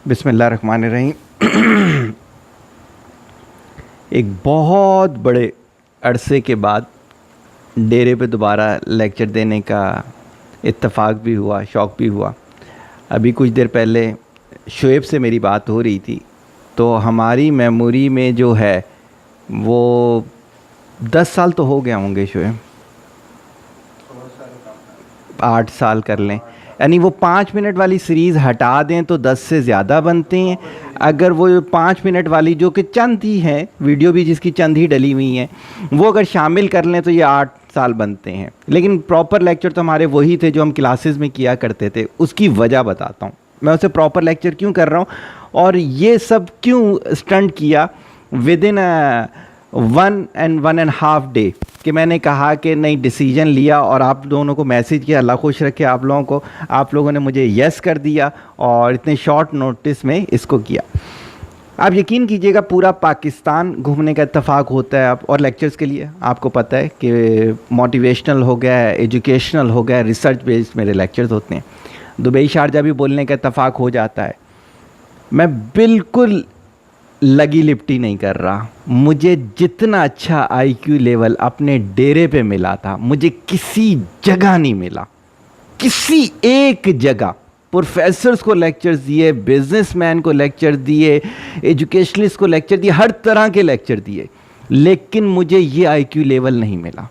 बिस्मिल्लाहिर्रहमानिर्रहीम। एक बहुत बड़े अरसे के बाद डेरे पे दोबारा लेक्चर देने का इत्तेफाक भी हुआ, शौक़ भी हुआ। अभी कुछ देर पहले शुएब से मेरी बात हो रही थी, तो हमारी मेमोरी में जो है वो 10 साल तो हो गए होंगे शुएब, 8 साल कर लें, यानी वो 5 मिनट वाली सीरीज़ हटा दें तो 10 से ज़्यादा बनते हैं। अगर वो 5 मिनट वाली जो कि चंद ही है, वीडियो भी जिसकी चंद ही डली हुई हैं, वो अगर शामिल कर लें तो ये 8 साल बनते हैं। लेकिन प्रॉपर लेक्चर तो हमारे वही थे जो हम क्लासेस में किया करते थे। उसकी वजह बताता हूँ, मैं उसे प्रॉपर लेक्चर क्यों कर रहा हूँ और ये सब क्यों स्टंट किया विद इन 1.5 डे कि मैंने कहा कि नहीं, डिसीजन लिया और आप दोनों को मैसेज किया। अल्लाह खुश रखे आप लोगों को, आप लोगों ने मुझे यस कर दिया और इतने शॉर्ट नोटिस में इसको किया। आप यकीन कीजिएगा, पूरा पाकिस्तान घूमने का इत्तेफाक होता है अब और लेक्चर्स के लिए। आपको पता है कि मोटिवेशनल हो गया है, एजुकेशनल हो गया है, रिसर्च बेस्ड मेरे लेक्चर्स होते हैं। दुबई शारजा भी बोलने का इत्तेफाक हो जाता है। मैं बिल्कुल लगी लिपटी नहीं कर रहा। मुझे जितना अच्छा आईक्यू लेवल अपने डेरे पे मिला था, मुझे किसी जगह नहीं मिला, किसी एक जगह। प्रोफेसर्स को लेक्चर्स दिए, बिजनेसमैन को लेक्चर दिए, एजुकेशनिस्ट को लेक्चर दिए, हर तरह के लेक्चर दिए, लेकिन मुझे ये आईक्यू लेवल नहीं मिला।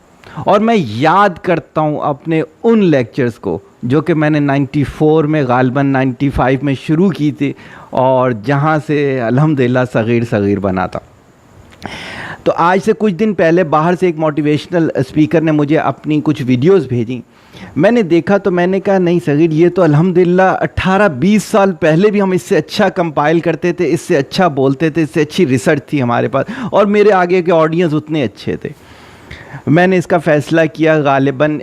और मैं याद करता हूँ अपने उन लेक्चर्स को जो कि मैंने 94 में, गालिबन 95 में शुरू की थी और जहाँ से अल्हम्दुलिल्लाह सगीर सगीर बना था। तो आज से कुछ दिन पहले बाहर से एक मोटिवेशनल स्पीकर ने मुझे अपनी कुछ वीडियोस भेजी। मैंने देखा तो मैंने कहा, नहीं सगीर, ये तो अल्हम्दुलिल्लाह 18-20 साल पहले भी हम इससे अच्छा कंपाइल करते थे, इससे अच्छा बोलते थे, इससे अच्छी रिसर्च थी हमारे पास और मेरे आगे के ऑडियंस उतने अच्छे थे। मैंने इसका फ़ैसला किया, गालिबन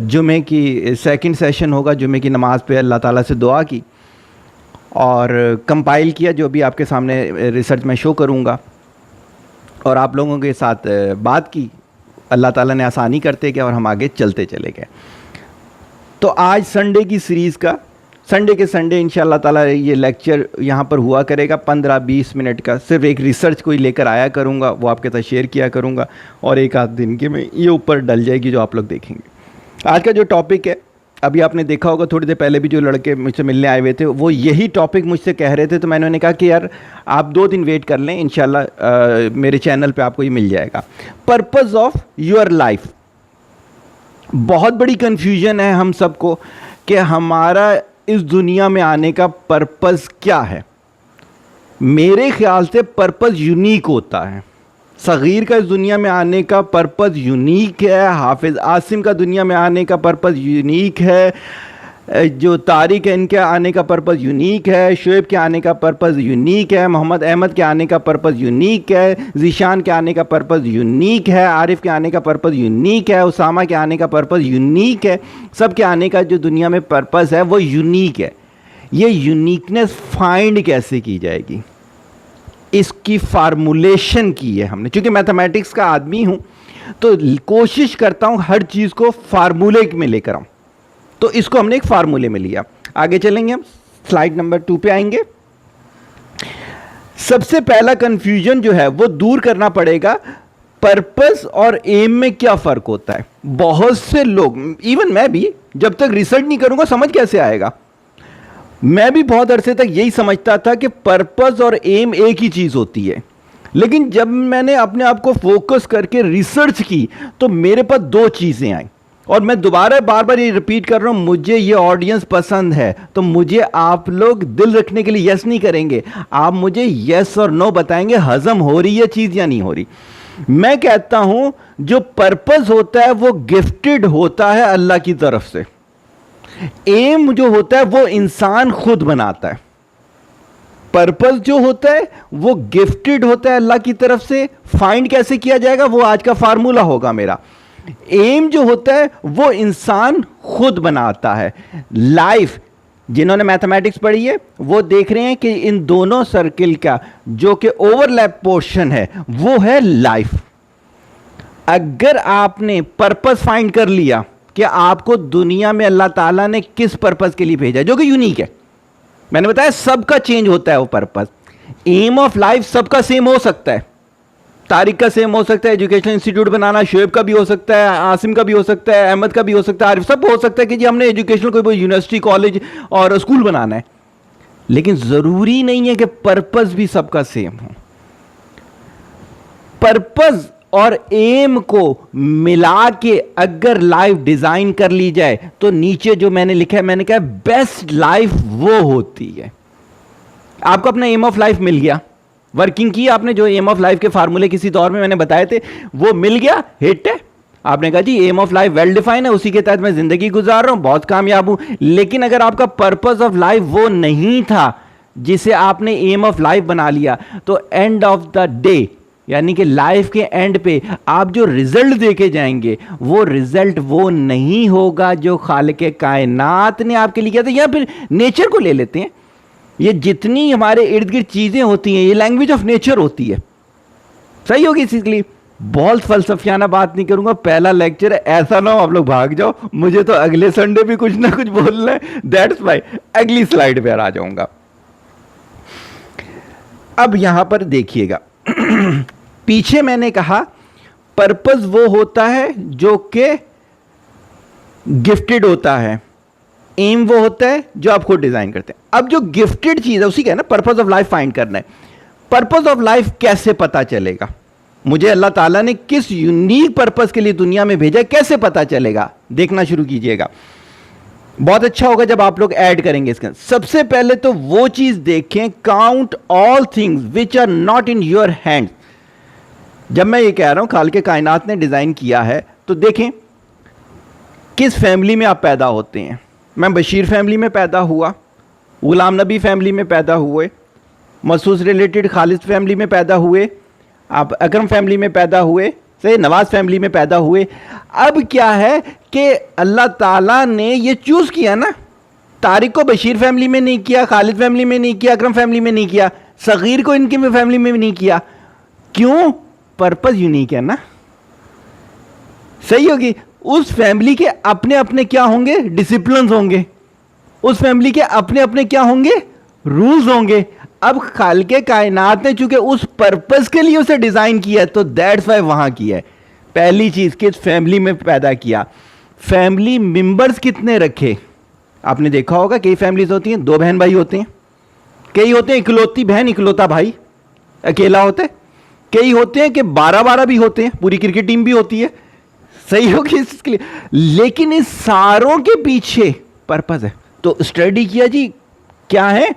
जुमे की सेकंड सेशन होगा, जुमे की नमाज़ पे अल्लाह ताला से दुआ की और कंपाइल किया, जो भी आपके सामने रिसर्च में शो करूँगा, और आप लोगों के साथ बात की। अल्लाह ताला ने आसानी करते गया और हम आगे चलते चले गए। तो आज संडे की सीरीज़ का, संडे के संडे इंशाअल्लाह ताला ये लेक्चर यहाँ पर हुआ करेगा 15-20 मिनट का। सिर्फ एक रिसर्च कोई लेकर आया करूँगा, वो आपके साथ शेयर किया करूँगा और एक आध दिन के में ये ऊपर डल जाएगी जो आप लोग देखेंगे। आज का जो टॉपिक है, अभी आपने देखा होगा थोड़ी देर पहले भी जो लड़के मुझसे मिलने आए हुए थे वो यही टॉपिक मुझसे कह रहे थे। तो मैंने उन्हें कहा कि यार आप 2 दिन वेट कर लें, इंशाल्लाह मेरे चैनल पे आपको ये मिल जाएगा। Purpose of your life. बहुत बड़ी कन्फ्यूजन है हम सबको कि हमारा इस दुनिया में आने का पर्पज़ क्या है। मेरे ख्याल से पर्पज़ यूनिक होता है। सगीर का इस दुनिया में आने का पर्पज़ यूनिक है, हाफिज़ आसिम का दुनिया में आने का पर्पज़ यूनिक है, जो तारिक है इनके आने का पर्पज़ यूनिक है, शुएब के आने का पर्पज़ यूनिक है, मोहम्मद अहमद के आने का पर्पज़ यूनिक है, ज़ीशान के आने का पर्पज़ यूनिक है, आरिफ के आने का पर्पज़ यूनिक है, उसामा के आने का पर्पज़ यूनिक है। सब के आने का जो दुनिया में पर्पज़ है वो यूनिक है। ये यूनिकनेस फाइंड कैसे की जाएगी, इसकी फार्मूलेशन की है हमने। चूँकि मैथमेटिक्स का आदमी हूँ तो कोशिश करता हूँ हर चीज़ को फार्मूले में लेकर आऊँ, तो इसको हमने एक फार्मूले में लिया। आगे चलेंगे, हम स्लाइड नंबर 2 पे आएंगे। सबसे पहला कंफ्यूजन जो है वो दूर करना पड़ेगा, पर्पस और एम में क्या फर्क होता है। बहुत से लोग, इवन मैं भी, जब तक रिसर्च नहीं करूंगा समझ कैसे आएगा। मैं भी बहुत अरसे तक यही समझता था कि पर्पस और एम एक ही चीज होती है, लेकिन जब मैंने अपने आप को फोकस करके रिसर्च की तो मेरे पास 2 चीजें आई। और मैं दोबारा बार बार ये रिपीट कर रहा हूं, मुझे ये ऑडियंस पसंद है तो मुझे आप लोग दिल रखने के लिए यस नहीं करेंगे, आप मुझे यस और नो बताएंगे हजम हो रही है चीज या नहीं हो रही। मैं कहता हूं जो पर्पस होता है वो गिफ्टेड होता है अल्लाह की तरफ से। एम जो होता है वो इंसान खुद बनाता है। पर्पस जो होता है वो गिफ्टेड होता है अल्लाह की तरफ से। फाइंड कैसे किया जाएगा वो आज का फार्मूला होगा मेरा। एम जो होता है वो इंसान खुद बनाता है। लाइफ, जिन्होंने मैथमेटिक्स पढ़ी है वो देख रहे हैं कि इन दोनों सर्किल का जो कि ओवरलैप पोर्शन है वो है लाइफ। अगर आपने पर्पस फाइंड कर लिया कि आपको दुनिया में अल्लाह ताला ने किस पर्पस के लिए भेजा, जो कि यूनिक है, मैंने बताया सबका चेंज होता है वो पर्पस। एम ऑफ लाइफ सबका सेम हो सकता है, तारिक का सेम हो सकता है, एजुकेशनल इंस्टीट्यूट बनाना, शुएब का भी हो सकता है, आसिम का भी हो सकता है, अहमद का भी हो सकता है, आरिफ, सब हो सकता है कि जी हमने एजुकेशनल कोई यूनिवर्सिटी, कॉलेज और स्कूल बनाना है। लेकिन जरूरी नहीं है कि पर्पस भी सबका सेम हो। पर्पस और एम को मिला के अगर लाइफ डिजाइन कर ली जाए तो नीचे जो मैंने लिखा है, मैंने कहा बेस्ट लाइफ वो होती है। आपको अपना एम ऑफ लाइफ मिल गया, वर्किंग की आपने, जो एम ऑफ लाइफ के फार्मूले किसी दौर में मैंने बताए थे वो मिल गया, हिट है। आपने कहा जी aim of life well define है, उसी के तहत मैं जिंदगी गुजार रहा हूं, बहुत कामयाब हूं। लेकिन अगर आपका पर्पस ऑफ लाइफ वो नहीं था जिसे आपने एम ऑफ लाइफ बना लिया, तो एंड ऑफ द डे, यानी कि लाइफ के एंड पे आप जो रिजल्ट देके जाएंगे वो रिजल्ट वो नहीं होगा जो खालिक कायनात ने आपके लिए किया था। या फिर नेचर को ले लेते हैं, ये जितनी हमारे इर्द गिर्द चीजें होती हैं ये लैंग्वेज ऑफ नेचर होती है, सही होगी। इसलिए बहुत फलसफियाना बात नहीं करूंगा, पहला लेक्चर है, ऐसा ना हो आप लोग भाग जाओ, मुझे तो अगले संडे भी कुछ ना कुछ बोलना है, दैट्स वाई अगली स्लाइड पे आ जाऊंगा। अब यहां पर देखिएगा पीछे मैंने कहा पर्पस वो होता है जो कि गिफ्टेड होता है, एम वो होता है जो आप खुद डिजाइन करते हैं। अब जो गिफ्टेड चीज है उसी का है ना पर्पस ऑफ लाइफ फाइंड करना है। पर्पस ऑफ लाइफ कैसे पता चलेगा, मुझे अल्लाह ताला ने किस यूनिक पर्पस के लिए दुनिया में भेजा, कैसे पता चलेगा, देखना शुरू कीजिएगा। बहुत अच्छा होगा जब आप लोग ऐड करेंगे इसके। सबसे पहले तो वो चीज देखें, count all things which are not in your hand. जब मैं ये कह रहा हूं खालिक कायनात ने डिजाइन किया है, तो देखें किस फैमिली में आप पैदा होते हैं। मैं बशीर फैमिली में पैदा हुआ, गुलाम नबी फैमिली में पैदा हुए, मसूस रिलेटेड खालिद फैमिली में पैदा हुए, आप अकरम फैमिली में पैदा हुए, सही नवाज फैमिली में पैदा हुए। अब क्या है कि अल्लाह ताला ने ये चूज किया ना, तारिक को बशीर फैमिली में नहीं किया, खालिद फैमिली में नहीं किया, अकरम फैमिली में नहीं किया, सगीर को इनकी फैमिली में नहीं किया। क्यों? पर्पस यूनिक है ना, सही होगी। उस फैमिली के अपने अपने क्या होंगे, डिसिप्लिन होंगे, उस फैमिली के अपने अपने क्या होंगे, रूल्स होंगे। अब खालिक कायनात ने चूंकि उस पर्पस के लिए उसे डिजाइन किया, तो दैट्स वाई वहां किया है। पहली चीज किस फैमिली में पैदा किया, फैमिली मेंबर्स कितने रखे। आपने देखा होगा कई फैमिलीज होती हैं, 2 बहन भाई होते हैं, कई होते हैं इकलौती बहन इकलौता भाई अकेला होता है, कई होते हैं कि 12-12 भी होते हैं, पूरी क्रिकेट टीम भी होती है, सही होगी इसके लिए। लेकिन इस सारों के पीछे पर्पस है। तो स्टडी किया जी क्या है,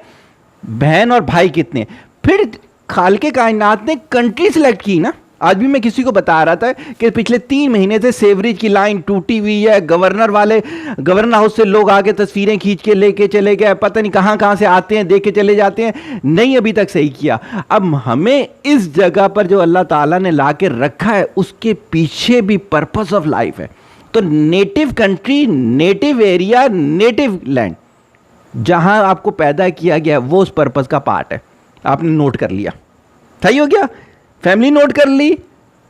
बहन और भाई कितने। फिर खालिक कायनात ने कंट्री सिलेक्ट की ना। आज भी मैं किसी को बता रहा था कि पिछले 3 महीने से सेवरेज की लाइन टूटी हुई है, गवर्नर हाउस से लोग आके तस्वीरें खींच के लेके चले गए, पता नहीं कहां कहां से आते हैं, देख के चले जाते हैं, नहीं अभी तक सही किया। अब हमें इस जगह पर जो अल्लाह ताला ने ला के रखा है उसके पीछे भी पर्पस ऑफ लाइफ है। तो native country, native area, native land जहां आपको पैदा किया गया वो उस पर्पस का पार्ट है। आपने नोट कर लिया, सही हो गया। फैमिली नोट कर ली,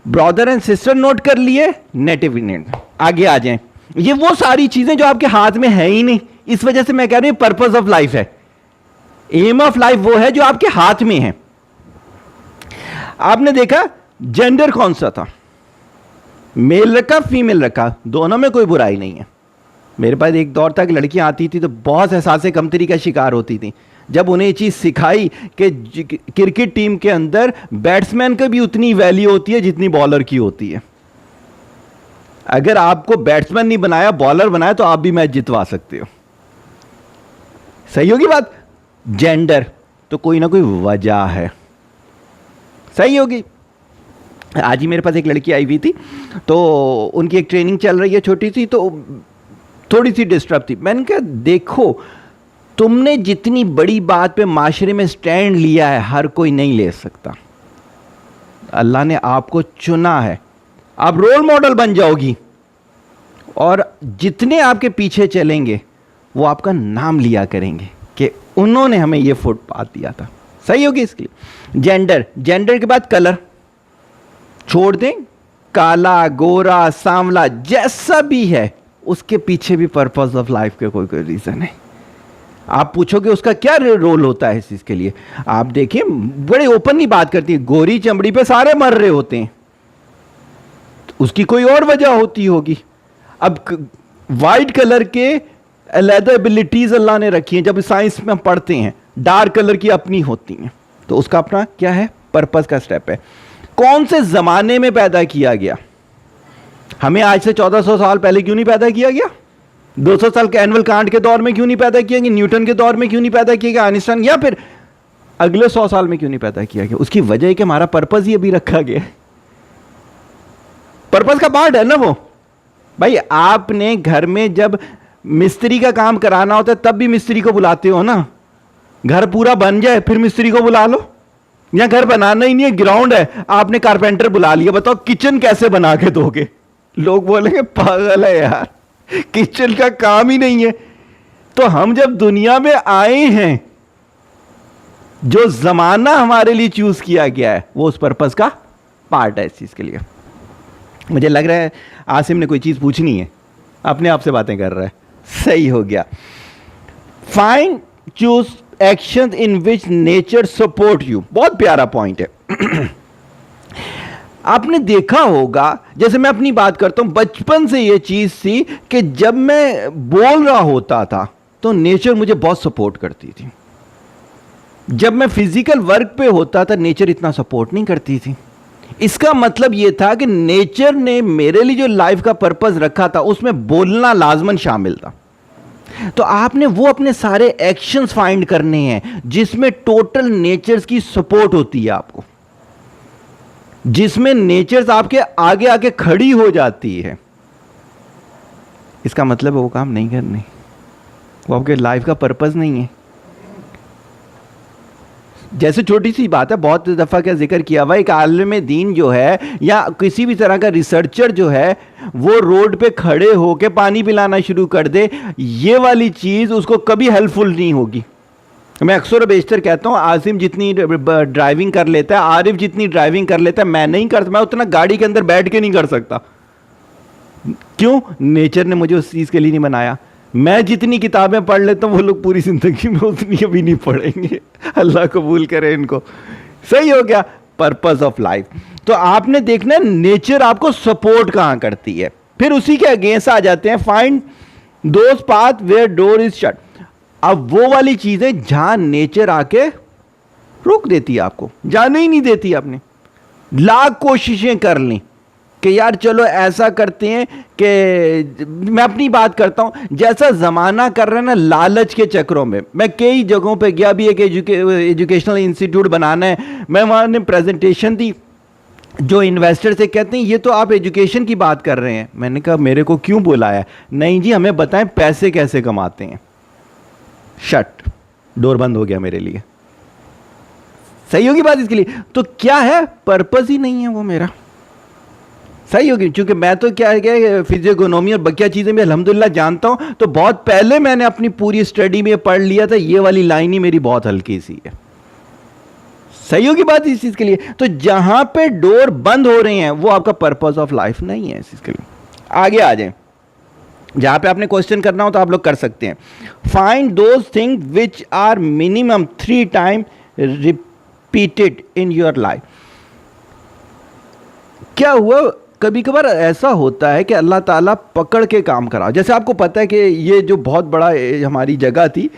ब्रदर एंड सिस्टर नोट कर लिए, नेटिव नेट। आगे आ जाएं। ये वो सारी चीजें जो आपके हाथ में है ही नहीं, इस वजह से मैं कह रही हूं पर्पस ऑफ लाइफ है। एम ऑफ लाइफ वो है जो आपके हाथ में है। आपने देखा जेंडर कौन सा था, मेल रखा फीमेल रखा, दोनों में कोई बुराई नहीं है। मेरे पास एक दौर तक लड़कियां आती थी तो बहुत एहसास कमतरी का शिकार होती थी। जब उन्हें ये चीज़ सिखाई कि क्रिकेट टीम के अंदर बैट्समैन की भी उतनी वैल्यू होती है जितनी बॉलर की होती है। अगर आपको बैट्समैन नहीं बनाया, बॉलर बनाया, तो आप भी मैच जितवा सकते हो, सही होगी बात। जेंडर तो कोई ना कोई वजह है, सही होगी। आज ही मेरे पास एक लड़की आई हुई थी, तो उनकी एक ट्रेनिंग चल रही है छोटी सी, तो थोड़ी सी डिस्टर्ब थी। मैंने कहा देखो, तुमने जितनी बड़ी बात पे माशरे में स्टैंड लिया है हर कोई नहीं ले सकता। अल्लाह ने आपको चुना है, आप रोल मॉडल बन जाओगी, और जितने आपके पीछे चलेंगे वो आपका नाम लिया करेंगे कि उन्होंने हमें ये फुटपाथ दिया था, सही होगी। इसके लिए जेंडर के बाद कलर छोड़ दें, काला गोरा सांवला जैसा भी है उसके पीछे भी पर्पस ऑफ लाइफ के कोई रीजन है। आप पूछोगे उसका क्या रोल होता है इस चीज के लिए, आप देखिए बड़े ओपनली बात करती है, गोरी चमड़ी पे सारे मर रहे होते हैं, तो उसकी कोई और वजह होती होगी। अब वाइट कलर के अलग एबिलिटीज अल्लाह ने रखी हैं, जब साइंस में हम पढ़ते हैं डार्क कलर की अपनी होती हैं, तो उसका अपना क्या है, पर्पस का स्टेप है। कौन से जमाने में पैदा किया गया, हमें आज से 1400 साल पहले क्यों नहीं पैदा किया गया, 200 साल के एनुअल कांट के दौर में क्यों नहीं पैदा किया गया, न्यूटन के दौर में क्यों नहीं पैदा किया गया, आइंस्टाइन, या फिर अगले 100 साल में क्यों नहीं पैदा किया गया। उसकी वजह है कि हमारा पर्पस ही अभी रखा गया है, पर्पस का पार्ट है ना वो। भाई आपने घर में जब मिस्त्री का काम कराना होता है तब भी मिस्त्री को बुलाते हो ना, घर पूरा बन जाए फिर मिस्त्री को बुला लो, या घर बनाना ही नहीं है ग्राउंड है आपने कारपेंटर बुला लिया, बताओ किचन कैसे बना के दोगे, लोग बोलेंगे पागल है यार, किचन का काम ही नहीं है। तो हम जब दुनिया में आए हैं, जो जमाना हमारे लिए चूज किया गया है वो उस पर्पस का पार्ट है इस चीज के लिए। मुझे लग रहा है आसिम ने कोई चीज पूछनी है, अपने आप से बातें कर रहा है, सही हो गया। Find choose action in which nature support you, बहुत प्यारा पॉइंट है। आपने देखा होगा, जैसे मैं अपनी बात करता हूं, बचपन से यह चीज थी कि जब मैं बोल रहा होता था तो नेचर मुझे बहुत सपोर्ट करती थी, जब मैं फिजिकल वर्क पे होता था नेचर इतना सपोर्ट नहीं करती थी। इसका मतलब यह था कि नेचर ने मेरे लिए जो लाइफ का पर्पस रखा था उसमें बोलना लाजमन शामिल था। तो आपने वो अपने सारे एक्शंस फाइंड करने हैं जिसमें टोटल नेचर्स की सपोर्ट होती है आपको, जिसमें नेचर्स आपके आगे आके खड़ी हो जाती है। इसका मतलब वो काम नहीं करने, वो आपके लाइफ का पर्पस नहीं है। जैसे छोटी सी बात है, बहुत दफा क्या जिक्र किया हुआ, एक आलिम दीन जो है या किसी भी तरह का रिसर्चर जो है वो रोड पे खड़े होके पानी पिलाना शुरू कर दे, ये वाली चीज उसको कभी हेल्पफुल नहीं होगी। मैं अक्सर बेशतर कहता हूं, आसिम जितनी ड्राइविंग कर लेता है, आरिफ जितनी ड्राइविंग कर लेता है, मैं नहीं करता, मैं उतना गाड़ी के अंदर बैठ के नहीं कर सकता। क्यों? नेचर ने मुझे उस चीज के लिए नहीं बनाया। मैं जितनी किताबें पढ़ लेता हूं वो लोग पूरी जिंदगी में उतनी अभी नहीं पढ़ेंगे, अल्लाह कबूल करे इनको। सही हो गया, पर्पस ऑफ लाइफ। तो आपने देखना नेचर आपको सपोर्ट कहां करती है, फिर उसी के अगेंस्ट आ जाते हैं। Find those path where door is shut. अब वो वाली चीजें जहां नेचर आके रोक देती है, आपको जाने ही नहीं देती। आपने लाख कोशिशें कर ली कि यार चलो ऐसा करते हैं कि, मैं अपनी बात करता हूं, जैसा जमाना कर रहा है ना लालच के चक्रों में, मैं कई जगहों पे गया भी, एक एजुकेशनल इंस्टीट्यूट बनाना है, मैं वहां ने प्रेजेंटेशन दी, जो इन्वेस्टर से कहते हैं ये तो आप एजुकेशन की बात कर रहे हैं। मैंने कहा मेरे को क्यों बुलाया? नहीं जी हमें बताएं पैसे कैसे कमाते हैं। शट, डोर बंद हो गया मेरे लिए। सही होगी बात इसके लिए? तो क्या है, पर्पस ही नहीं है वो मेरा। सही होगी, क्योंकि मैं तो क्या है फिजियोनोमी और बकिया चीजें भी अल्हम्दुलिल्लाह जानता हूं, तो बहुत पहले मैंने अपनी पूरी स्टडी में पढ़ लिया था, ये वाली लाइन ही मेरी बहुत हल्की सी है। सही होगी बात इस चीज के लिए? तो जहां पे डोर बंद हो रहे हैं वो आपका पर्पस ऑफ लाइफ नहीं है इस चीज के लिए। आगे आ जाए, जहां पे आपने क्वेश्चन करना हो तो आप लोग कर सकते हैं। Find those thing which are minimum 3 time repeated in your life. क्या हुआ, कभी कभार ऐसा होता है कि अल्लाह ताला पकड़ के काम करा। जैसे आपको पता है कि ये जो बहुत बड़ा हमारी जगह थी,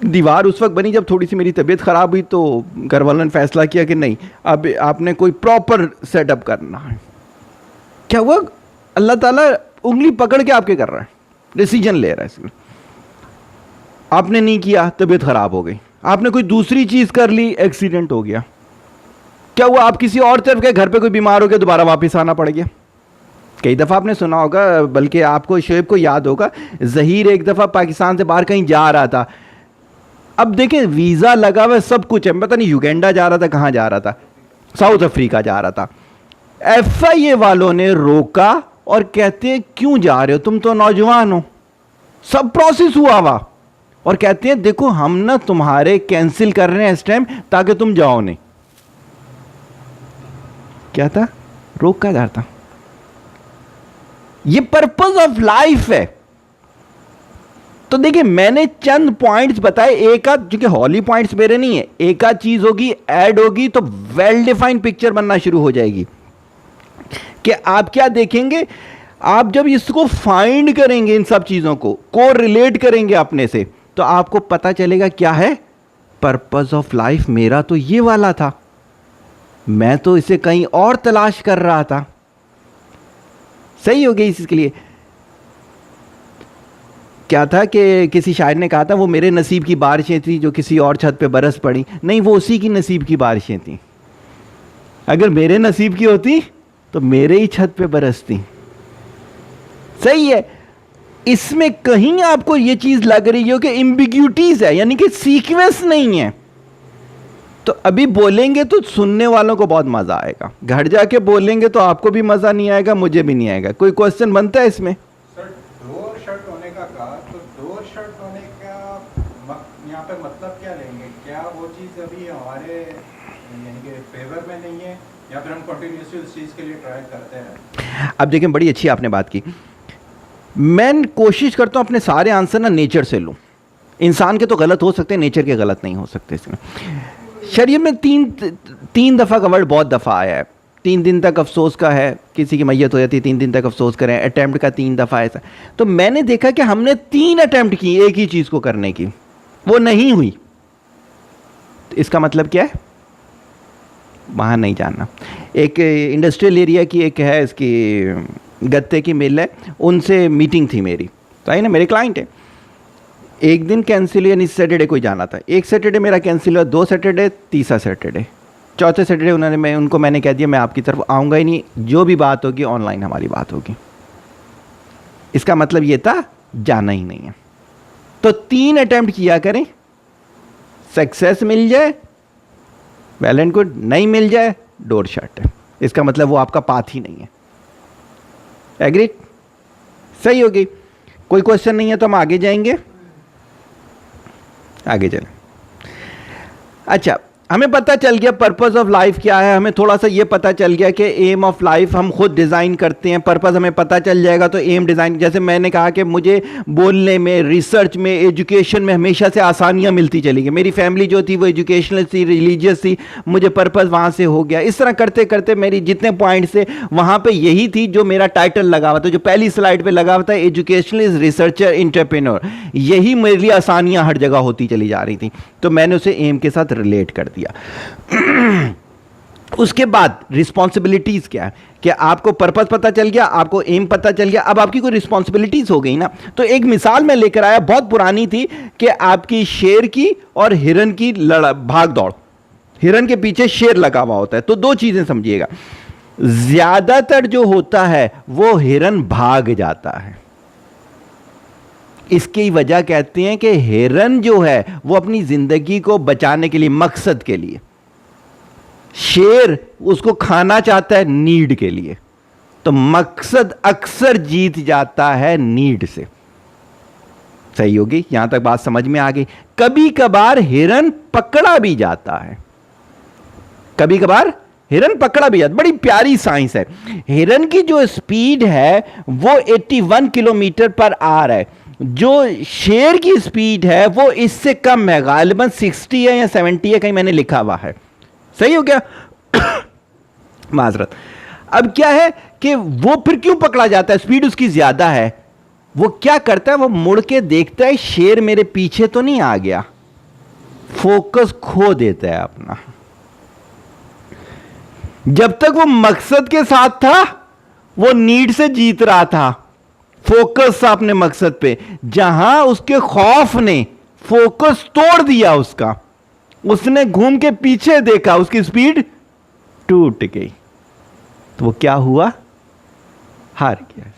दीवार उस वक्त बनी जब थोड़ी सी मेरी तबीयत ख़राब हुई, तो घर वालों ने फैसला किया कि नहीं अब आपने कोई प्रॉपर सेटअप करना है। क्या हुआ, अल्लाह ताला उंगली पकड़ के आपके कर रहा है, डिसीजन ले रहा है इसमें। आपने नहीं किया, तबीयत खराब हो गई, आपने कोई दूसरी चीज कर ली, एक्सीडेंट हो गया। क्या हुआ, आप किसी और तरफ के घर पे कोई बीमार हो गया, दोबारा वापस आना पड़ गया। कई दफा आपने सुना होगा, बल्कि आपको शोएब को याद होगा, जहीर एक दफा पाकिस्तान से बाहर कहीं जा रहा था। अब देखें वीजा लगा हुआ सब कुछ है, पता नहीं युगांडा जा रहा था, कहां जा रहा था, साउथ अफ्रीका जा रहा था। FIA वालों ने रोका और कहते हैं क्यों जा रहे हो, तुम तो नौजवान हो, सब प्रोसेस हुआ हुआ, और कहते हैं देखो हम ना तुम्हारे कैंसिल कर रहे हैं इस टाइम ताकि तुम जाओ नहीं। क्या था, रोका जा रहा था। ये पर्पस ऑफ लाइफ है। तो देखिए मैंने चंद पॉइंट्स बताए, एक आध, क्योंकि हॉली पॉइंट्स मेरे नहीं है, एक आध चीज होगी ऐड होगी तो वेल डिफाइंड पिक्चर बनना शुरू हो जाएगी। कि आप क्या देखेंगे, आप जब इसको फाइंड करेंगे, इन सब चीजों को रिलेट करेंगे अपने से, तो आपको पता चलेगा क्या है पर्पस ऑफ लाइफ। मेरा तो ये वाला था, मैं तो इसे कहीं और तलाश कर रहा था। सही हो गई इसके लिए। क्या था कि किसी शायर ने कहा था वो मेरे नसीब की बारिशें थी जो किसी और छत पे बरस पड़ी। नहीं, वो उसी की नसीब की बारिशें थी। अगर मेरे नसीब की होती तो मेरे ही छत पे बरसती। सही है। इसमें कहीं आपको ये चीज लग रही हो कि एम्बिग्यूटीज है, यानी कि सीक्वेंस नहीं है, तो अभी बोलेंगे तो सुनने वालों को बहुत मजा आएगा, घर जाके बोलेंगे तो आपको भी मजा नहीं आएगा, मुझे भी नहीं आएगा। कोई क्वेश्चन बनता है इसमें? सर, डोर शट होने का कहा, तो डोर शट होने का यहाँ पे मतलब क्या लेंगे? क्या वो चीज़ अभी हमारे यानी कि फेवर में नहीं है, या फिर हम कंटिन्यूसली उस चीज़ के लिए ट्राई करते हैं? अब देखें, बड़ी अच्छी आपने बात की। मैं कोशिश करता हूं अपने सारे आंसर ना नेचर से लूं। इंसान के तो गलत हो सकते हैं, नेचर के गलत नहीं हो सकते। इसमें शरीयत में तीन दफ़ा का वर्ड बहुत दफ़ा आया है। 3 दिन तक अफसोस का है, किसी की मैयत हो जाती है 3 दिन तक अफसोस करें, अटैम्प्ट का 3 दफ़ा ऐसा। तो मैंने देखा कि हमने 3 अटैम्प्ट की एक ही चीज़ को करने की, वो नहीं हुई। तो इसका मतलब क्या है? वहाँ नहीं जानना। एक इंडस्ट्रियल एरिया की एक है, इसकी गत्ते की मिल है, उनसे मीटिंग थी मेरी, तो आई ना, मेरे क्लाइंट है। एक दिन कैंसिल, यानी सैटरडे को ही जाना था। एक सैटरडे मेरा कैंसिल हुआ, 2 सैटरडे, तीसरा सैटरडे, चौथे सैटरडे उनको मैंने कह दिया मैं आपकी तरफ आऊँगा ही नहीं, जो भी बात होगी ऑनलाइन हमारी बात होगी। इसका मतलब ये था जाना ही नहीं है। तो 3 अटेम्प्ट किया करें, सक्सेस मिल जाए वेल एंड गुड, नहीं मिल जाए डोर शट है। इसका मतलब वो आपका पाथ ही नहीं है। एग्रीड? सही होगी। कोई क्वेश्चन नहीं है तो हम आगे जाएंगे, आगे चलें। अच्छा, हमें पता चल गया पर्पस ऑफ लाइफ क्या है, हमें थोड़ा सा ये पता चल गया कि एम ऑफ लाइफ हम खुद डिज़ाइन करते हैं। पर्पस हमें पता चल जाएगा तो एम डिज़ाइन, जैसे मैंने कहा कि मुझे बोलने में, रिसर्च में, एजुकेशन में हमेशा से आसानियां मिलती चली गई। मेरी फैमिली जो थी वो एजुकेशनल थी, रिलीजियस थी, मुझे पर्पस वहाँ से हो गया। इस तरह करते करते मेरी जितने पॉइंट्स थे वहाँ पर यही थी जो मेरा टाइटल लगा हुआ था, जो पहली स्लाइड पर लगा हुआ था, एजुकेशनलिस्ट, रिसर्चर, एंटरप्रेन्योर। यही मेरे लिए आसानियाँ हर जगह होती चली जा रही थी, तो मैंने उसे एम के साथ रिलेट कर दिया। उसके बाद रिस्पॉन्सिबिलिटीज क्या है कि आपको पर्पस पता चल गया, आपको एम पता चल गया, अब आपकी कोई रिस्पॉन्सिबिलिटीज हो गई ना। तो एक मिसाल मैं लेकर आया, बहुत पुरानी थी, कि आपकी शेर की और हिरन की भाग दौड़। हिरन के पीछे शेर लगा हुआ होता है, तो 2 चीजें समझिएगा। ज्यादातर जो होता है वो हिरन भाग जाता है। इसकी वजह कहते हैं कि हिरन जो है वो अपनी जिंदगी को बचाने के लिए, मकसद के लिए, शेर उसको खाना चाहता है नीड के लिए। तो मकसद अक्सर जीत जाता है नीड से। सही होगी? यहां तक बात समझ में आ गई। कभी कभार हिरन पकड़ा भी जाता है, कभी कभार हिरन पकड़ा भी जाता। बड़ी प्यारी साइंस है। हिरन की जो स्पीड है वो 81 किलोमीटर पर आवर है, जो शेर की स्पीड है वो इससे कम है, गालिबन 60 है या 70 है, कहीं मैंने लिखा हुआ है। सही हो गया? माजरत। अब क्या है कि वो फिर क्यों पकड़ा जाता है? स्पीड उसकी ज्यादा है। वो क्या करता है, वो मुड़ के देखता है शेर मेरे पीछे तो नहीं आ गया, फोकस खो देता है अपना। जब तक वो मकसद के साथ था वो नीड से जीत रहा था, फोकस था अपने मकसद पे। जहां उसके खौफ ने फोकस तोड़ दिया उसका, उसने घूम के पीछे देखा, उसकी स्पीड टूट गई, तो वो क्या हुआ? हार गया।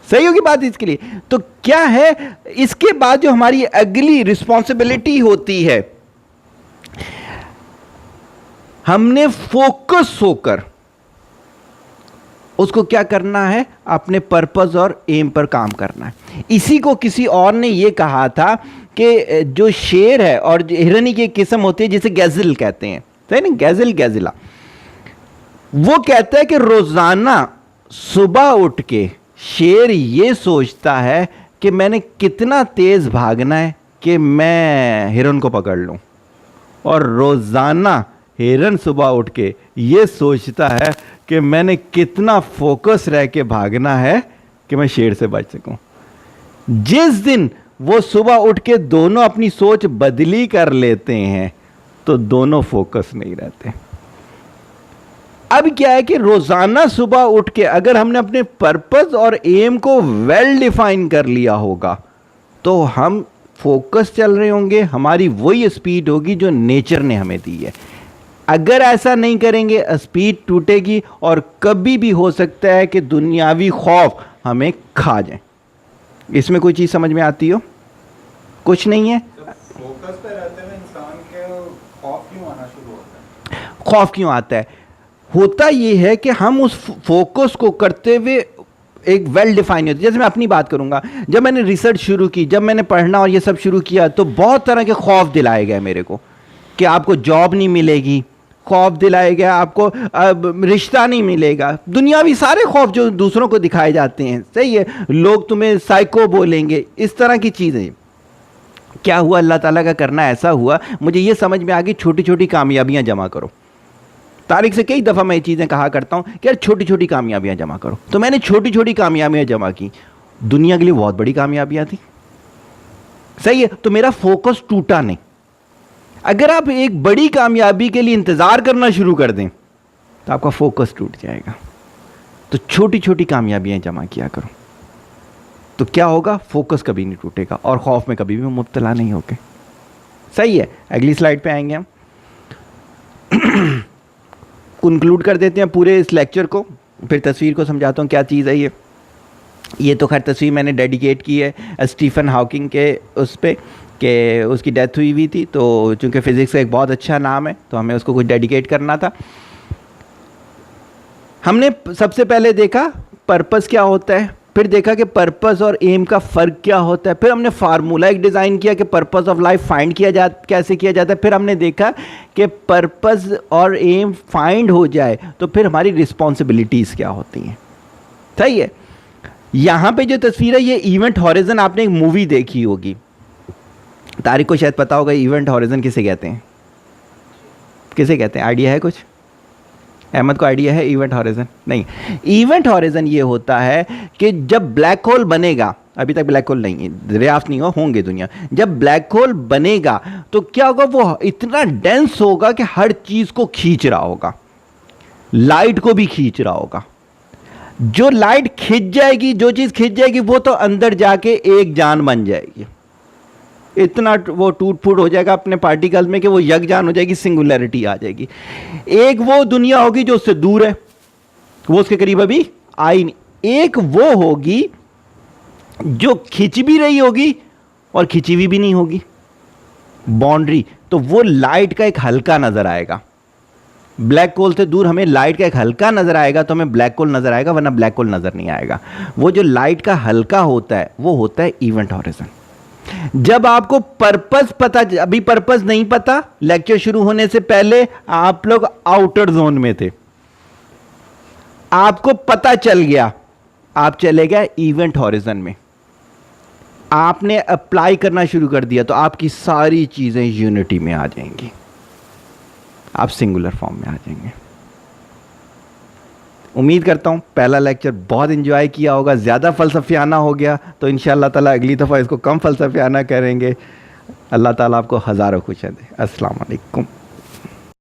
सही होगी बात इसके लिए? तो क्या है, इसके बाद जो हमारी अगली रिस्पॉन्सिबिलिटी होती है, हमने फोकस होकर उसको क्या करना है, अपने पर्पस और एम पर काम करना है। इसी को किसी और ने यह कहा था कि जो शेर है और हिरनी की किस्म होती है जिसे गैज़ल कहते हैं, सही ना, गैज़ल, गैज़िला, वो कहता है कि रोजाना सुबह उठ के शेर ये सोचता है कि मैंने कितना तेज़ भागना है कि मैं हिरन को पकड़ लूँ, और रोज़ाना हिरन सुबह उठ के ये सोचता है कि मैंने कितना फोकस रह के भागना है कि मैं शेर से बच सकूं। जिस दिन वो सुबह उठ के दोनों अपनी सोच बदली कर लेते हैं तो दोनों फोकस नहीं रहते। अब क्या है कि रोजाना सुबह उठ के अगर हमने अपने पर्पस और एम को वेल डिफाइन कर लिया होगा तो हम फोकस चल रहे होंगे, हमारी वही स्पीड होगी जो नेचर ने हमें दी है। अगर ऐसा नहीं करेंगे स्पीड टूटेगी और कभी भी हो सकता है कि दुनियावी खौफ हमें खा जाए। इसमें कोई चीज़ समझ में आती हो? कुछ नहीं है। फोकस पे रहते हुए इंसान के खौफ क्यों आना शुरू होता है? खौफ क्यों आता है? होता यह है कि हम उस फोकस को करते हुए एक वेल डिफाइन होती है। जैसे मैं अपनी बात करूंगा, जब मैंने रिसर्च शुरू की, जब मैंने पढ़ना और ये सब शुरू किया तो बहुत तरह के खौफ दिलाए गए मेरे को कि आपको जॉब नहीं मिलेगी, खौफ दिलाया गया आपको अब रिश्ता नहीं मिलेगा, दुनियावी सारे खौफ जो दूसरों को दिखाए जाते हैं, सही है, लोग तुम्हें साइको बोलेंगे, इस तरह की चीज़ें। क्या हुआ? अल्लाह ताला का करना ऐसा हुआ, मुझे ये समझ में आ गई छोटी छोटी कामयाबियां जमा करो। तारिक से कई दफ़ा मैं ये चीज़ें कहा करता हूँ कि यार छोटी छोटी कामयाबियां जमा करो। तो मैंने छोटी छोटी कामयाबियां जमा की, दुनिया के लिए बहुत बड़ी कामयाबियां थी, सही है। तो मेरा फोकस टूटा नहीं। अगर आप एक बड़ी कामयाबी के लिए इंतज़ार करना शुरू कर दें तो आपका फोकस टूट जाएगा। तो छोटी छोटी कामयाबियां जमा किया करो, तो क्या होगा? फोकस कभी नहीं टूटेगा और खौफ में कभी भी मुब्तला नहीं होगे। सही है। अगली स्लाइड पे आएंगे हम। कंक्लूड कर देते हैं पूरे इस लेक्चर को, फिर तस्वीर को समझाता हूँ क्या चीज़ है ये तो खैर तस्वीर मैंने डेडिकेट की है स्टीफन हॉकिंग के उस पे कि उसकी डेथ हुई थी, तो चूँकि फ़िज़िक्स का एक बहुत अच्छा नाम है तो हमें उसको कुछ डेडिकेट करना था। हमने सबसे पहले देखा पर्पस क्या होता है, फिर देखा कि पर्पस और एम का फ़र्क क्या होता है, फिर हमने फार्मूला एक डिज़ाइन किया कि पर्पस ऑफ लाइफ फाइंड किया कैसे किया जाता है, फिर हमने देखा कि पर्पस और एम फाइंड हो जाए तो फिर हमारी रिस्पॉन्सिबिलिटीज़ क्या होती हैं। सही है। यहाँ पे जो तस्वीर है ये इवेंट हॉरिजन, आपने एक मूवी देखी होगी, तारिक को शायद पता होगा इवेंट हॉरिजन किसे कहते हैं, किसे कहते हैं, आइडिया है कुछ? अहमद को आइडिया है इवेंट हॉरिजन? नहीं। इवेंट हॉरिजन ये होता है कि जब ब्लैक होल बनेगा, अभी तक ब्लैक होल नहीं है, दरियाफ्त नहीं होंगे दुनिया, जब ब्लैक होल बनेगा तो क्या होगा? वो इतना डेंस होगा कि हर चीज़ को खींच रहा होगा, लाइट को भी खींच रहा होगा। जो लाइट खींच जाएगी, जो चीज़ खींच जाएगी वो तो अंदर जाके एक जान बन जाएगी, इतना वो टूट फूट हो जाएगा अपने पार्टिकल्स में कि वो यकजान हो जाएगी, सिंगुलैरिटी आ जाएगी। एक वो दुनिया होगी जो उससे दूर है, वो उसके करीब अभी आई नहीं। एक वो होगी जो खिंच भी रही होगी और खिंची हुई भी नहीं होगी, बाउंड्री। तो वो लाइट का एक हल्का नजर आएगा, ब्लैक होल से दूर हमें लाइट का एक हल्का नजर आएगा तो हमें ब्लैक होल नजर आएगा, वरना ब्लैक होल नजर नहीं आएगा। वो जो लाइट का हल्का होता है वो होता है इवेंट हॉरिजन। जब आपको पर्पस पता, अभी पर्पस नहीं पता, लेक्चर शुरू होने से पहले आप लोग आउटर जोन में थे, आपको पता चल गया, आप चले गए इवेंट हॉरिजन में, आपने अप्लाई करना शुरू कर दिया तो आपकी सारी चीजें यूनिटी में आ जाएंगी, आप सिंगुलर फॉर्म में आ जाएंगे। उम्मीद करता हूँ पहला लेक्चर बहुत एंजॉय किया होगा, ज़्यादा फ़लसफ़ियाना हो गया तो इंशाअल्लाह ताला अगली दफ़ा इसको कम फ़लसफ़ियाना करेंगे। अल्लाह ताला आपको हज़ारों खुशियाँ दे। अस्सलाम वालेकुम।